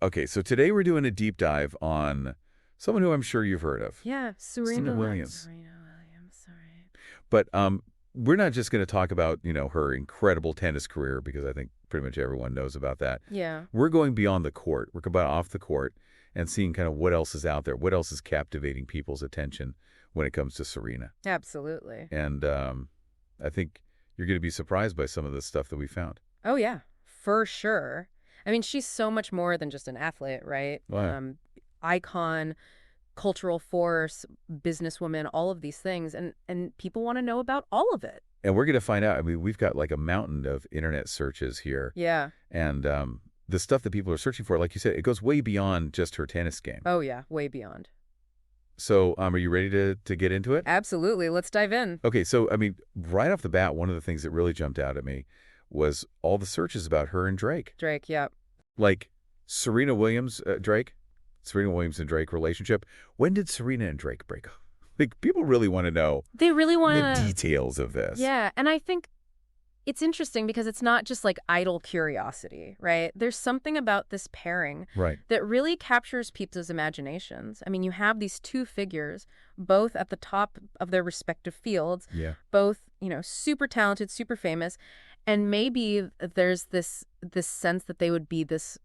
Okay, so today we're doing a deep dive on someone who I'm sure you've heard of. Yeah, Serena Williams. Serena Williams, all right. But we're not just going to talk about, her incredible tennis career, because I think pretty much everyone knows about that. Yeah. We're going beyond the court. We're going off the court and seeing kind of what else is out there, what else is captivating people's attention when it comes to Serena. Absolutely. And I think you're going to be surprised by some of the stuff that we found. Oh, yeah, for sure. I mean, she's so much more than just an athlete, right? Wow. Icon, cultural force, businesswoman, all of these things. And people want to know about all of it. And we're going to find out. I mean, we've got like a mountain of internet searches here. Yeah. And the stuff that people are searching for, like you said, it goes way beyond just her tennis game. Oh, yeah, way beyond. So are you ready to get into it? Absolutely. Let's dive in. Okay, so, I mean, right off the bat, one of the things that really jumped out at me was all the searches about her and Drake. Drake, yeah. Like Serena Williams, Drake? Serena Williams and Drake relationship. When did Serena and Drake break up? Like, people really want to know They really want the details of this. Yeah, and I think it's interesting because it's not just like idle curiosity, right? There's something about this pairing Right. that really captures people's imaginations. I mean, you have these two figures, both at the top of their respective fields, Yeah. both, super talented, super famous, and maybe there's this sense that they would be this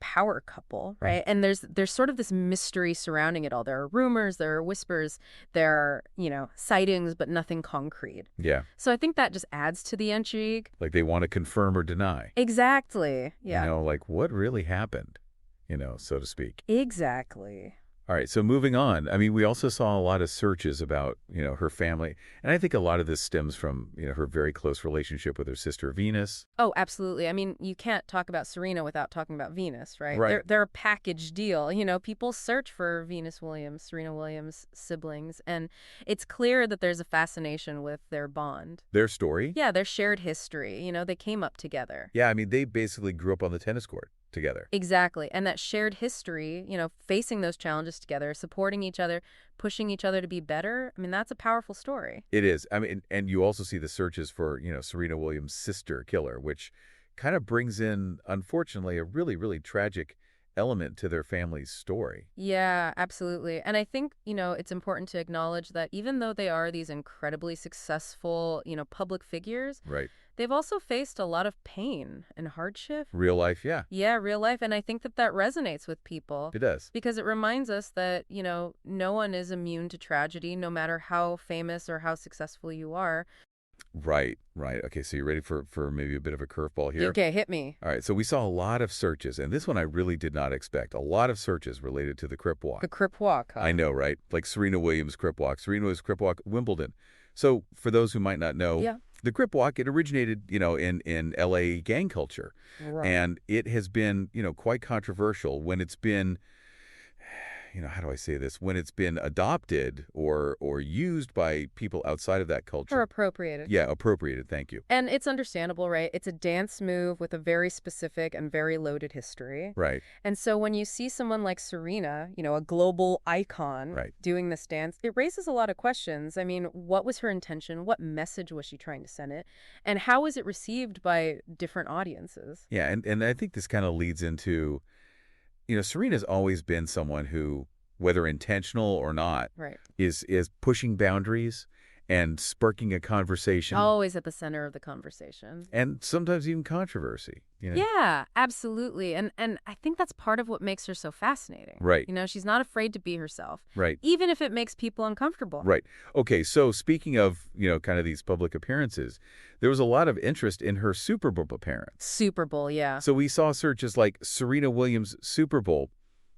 power couple, right? And there's sort of this mystery surrounding it all. There are rumors, there are whispers, there are, sightings, but nothing concrete. Yeah. So I think that just adds to the intrigue. Like they want to confirm or deny. Exactly. Yeah. Like what really happened, so to speak. Exactly. All right, so moving on. I mean, we also saw a lot of searches about, her family. And I think a lot of this stems from, her very close relationship with her sister Venus. Oh, absolutely. I mean, you can't talk about Serena without talking about Venus, right? Right. They're a package deal. People search for Venus Williams, Serena Williams siblings, and it's clear that there's a fascination with their bond. Their story? Yeah, their shared history. They came up together. Yeah, I mean, they basically grew up on the tennis court together. Exactly. And that shared history, facing those challenges together, supporting each other, pushing each other to be better. I mean, that's a powerful story. It is. I mean, and you also see the searches for, Serena Williams' sister killer, which kind of brings in, unfortunately, a really, really tragic element to their family's story. Yeah, absolutely. And I think, it's important to acknowledge that even though they are these incredibly successful, public figures, Right. they've also faced a lot of pain and hardship. Real life, yeah. Yeah, real life. And I think that resonates with people. It does. Because it reminds us that, no one is immune to tragedy, no matter how famous or how successful you are. Right. Okay, so you ready for maybe a bit of a curveball here? Okay, hit me. All right, so we saw a lot of searches, and this one I really did not expect. A lot of searches related to the Crip Walk. The Crip Walk, huh? I know, right? Like Serena Williams Crip Walk. Serena Williams Crip Walk, Wimbledon. So for those who might not know, Yeah. the Crip Walk, it originated, in L.A. gang culture. Right. And it has been, quite controversial when it's been, how do I say this? When it's been adopted or used by people outside of that culture. Or appropriated. Yeah, appropriated. Thank you. And it's understandable, right? It's a dance move with a very specific and very loaded history. Right. And so when you see someone like Serena, a global icon, Right. doing this dance, it raises a lot of questions. I mean, what was her intention? What message was she trying to send it? And how was it received by different audiences? Yeah, and I think this kind of leads into, Serena's always been someone who, whether intentional or not, Right. is pushing boundaries and sparking a conversation. Always at the center of the conversation. And sometimes even controversy. Yeah, absolutely. And I think that's part of what makes her so fascinating. Right. She's not afraid to be herself. Right. Even if it makes people uncomfortable. Right. Okay, so speaking of, kind of these public appearances, there was a lot of interest in her Super Bowl appearance. Super Bowl, yeah. So we saw searches like Serena Williams Super Bowl.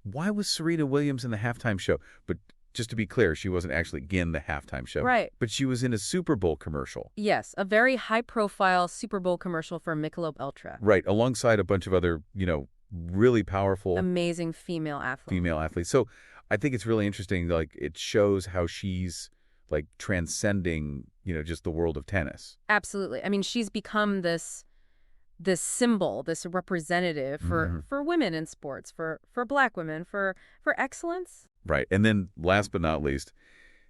Why was Serena Williams in the halftime show? But just to be clear, she wasn't actually in the halftime show. Right. But she was in a Super Bowl commercial. Yes, a very high-profile Super Bowl commercial for Michelob Ultra. Right, alongside a bunch of other, really powerful Amazing female athletes. So I think it's really interesting. Like, it shows how she's, like, transcending, just the world of tennis. Absolutely. I mean, she's become this symbol, this representative for women in sports, for Black women, for excellence. Right. And then last but not least,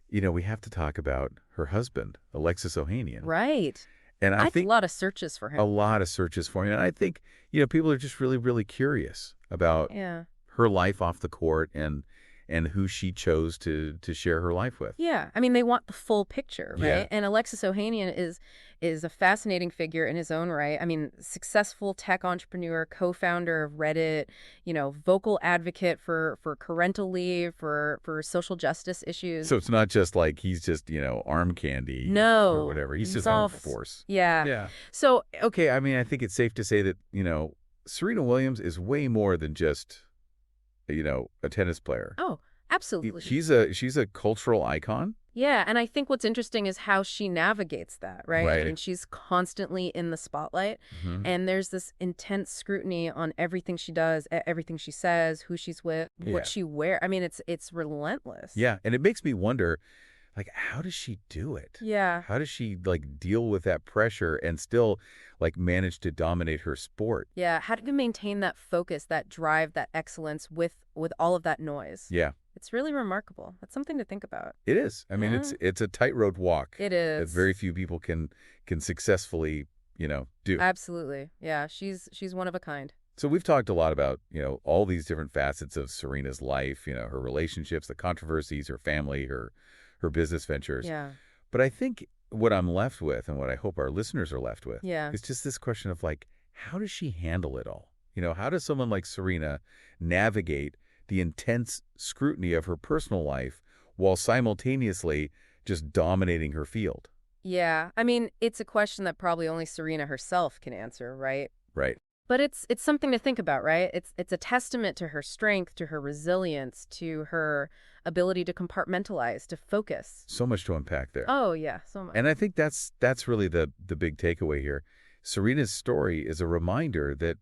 we have to talk about her husband, Alexis Ohanian. Right. And I I think think a lot of searches for a him. lot of searches for him. And I think, people are just really, really curious about Yeah. her life off the court and who she chose to share her life with. Yeah, I mean, they want the full picture, Yeah. right? And Alexis Ohanian is a fascinating figure in his own right. I mean, successful tech entrepreneur, co-founder of Reddit, vocal advocate for parental leave, for social justice issues. So it's not just like he's just, arm candy or No, whatever. He's just a results. force. Yeah. Yeah. So, Okay, I mean, I think it's safe to say that, Serena Williams is way more than just, a tennis player. oh, absolutely. She's a cultural icon. Yeah, and I think what's interesting is how she navigates that, right? I Right. mean, she's constantly in the spotlight, Hmm. and there's this intense scrutiny on everything she does, everything she says, who she's with, Yeah. what she wears. I mean, it's relentless. Yeah, and it makes me wonder, like, how does she do it? Yeah. How does she, like, deal with that pressure and still, like, manage to dominate her sport? Yeah, how do you maintain that focus, that drive, that excellence with all of that noise? Yeah, It's really remarkable. That's something to think about. it is. I mean, Yeah. it's a tightrope walk It that is. very few people can successfully, do. Absolutely. Yeah, she's one of a kind. So we've talked a lot about, all these different facets of Serena's life, her relationships, the controversies, her family, her business ventures. Yeah. But I think what I'm left with and what I hope our listeners are left with Yeah. is just this question of, like, how does she handle it all? How does someone like Serena navigate the intense scrutiny of her personal life while simultaneously just dominating her field? Yeah. I mean, it's a question that probably only Serena herself can answer, right? Right. But it's something to think about, right? It's a testament to her strength, to her resilience, to her ability to compartmentalize, to focus. So much to unpack there. Oh, yeah, so much. And I think that's really the big takeaway here. Serena's story is a reminder that,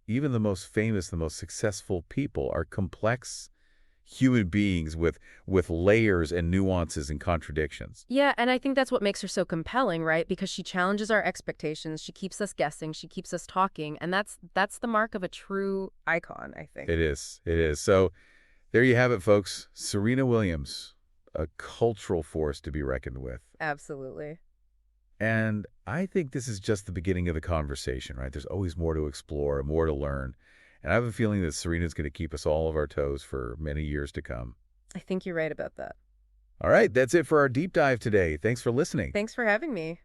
even the most famous, the most successful people are complex human beings with layers and nuances and contradictions. Yeah, and I think that's what makes her so compelling, right? Because she challenges our expectations, she keeps us guessing, she keeps us talking, and that's the mark of a true icon, I think. It is. It is. So there you have it, folks. Serena Williams, a cultural force to be reckoned with. Absolutely. And I think this is just the beginning of the conversation, right? There's always more to explore, more to learn. And I have a feeling that Serena's going to keep us all of our toes for many years to come. I think you're right about that. All right, that's it for our deep dive today. Thanks for listening. Thanks for having me.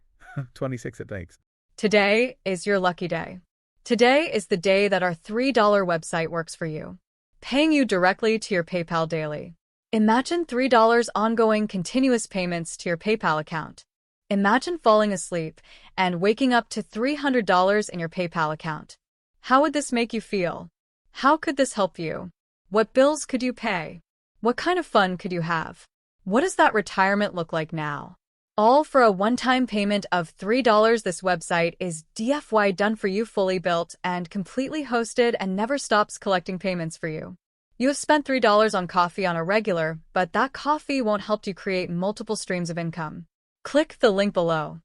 26 at thanks. Today is your lucky day. Today is the day that our $3 website works for you, paying you directly to your PayPal daily. Imagine $3 ongoing continuous payments to your PayPal account. Imagine falling asleep and waking up to $300 in your PayPal account. How would this make you feel? How could this help you? What bills could you pay? What kind of fun could you have? What does that retirement look like now? All for a one-time payment of $3. This website is DFY done for you, fully built and completely hosted, and never stops collecting payments for you. You have spent $3 on coffee on a regular, but that coffee won't help you create multiple streams of income. Click the link below.